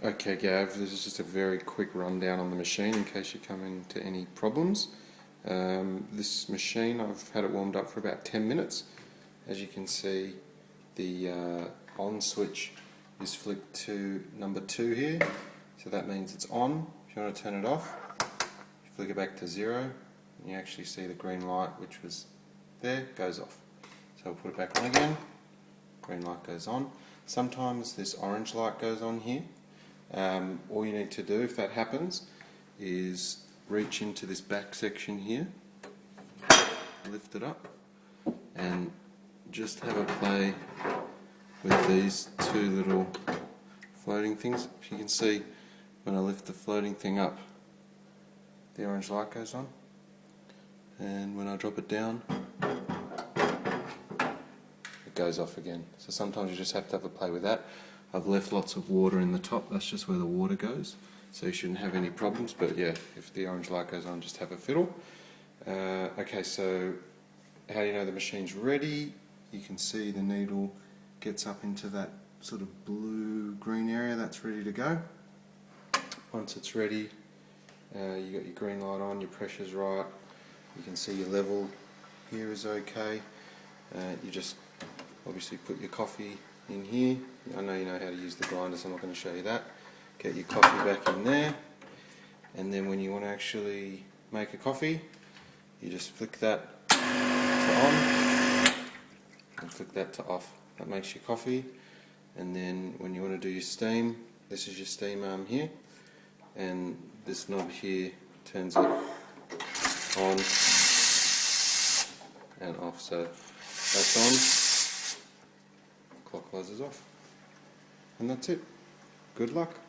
Okay Gav, this is just a very quick rundown on the machine in case you come into any problems. This machine, I've had it warmed up for about 10 minutes. As you can see, the on switch is flipped to number 2 here, so that means it's on. If you want to turn it off, you flick it back to 0, and you actually see the green light, which was there, goes off. So we'll put it back on again, green light goes on. Sometimes this orange light goes on here. All you need to do if that happens is reach into this back section here, lift it up, and just have a play with these two little floating things. If you can see, when I lift the floating thing up, the orange light goes on, and when I drop it down, it goes off again. So sometimes you just have to have a play with that. I've left lots of water in the top, that's just where the water goes, so you shouldn't have any problems. But yeah, if the orange light goes on, just have a fiddle. Okay, so how do you know the machine's ready? You can see the needle gets up into that sort of blue-green area, that's ready to go. Once it's ready, you got your green light on, your pressure's right, you can see your level here is okay. You just obviously put your coffee in here. I know you know how to use the grinder, so I'm not going to show you that. Get your coffee back in there, and then when you want to actually make a coffee, you just flick that to on and flick that to off. That makes your coffee. And then when you want to do your steam, this is your steam arm here, and this knob here turns it on and off. So that's on, clockwise is off, and that's it. Good luck.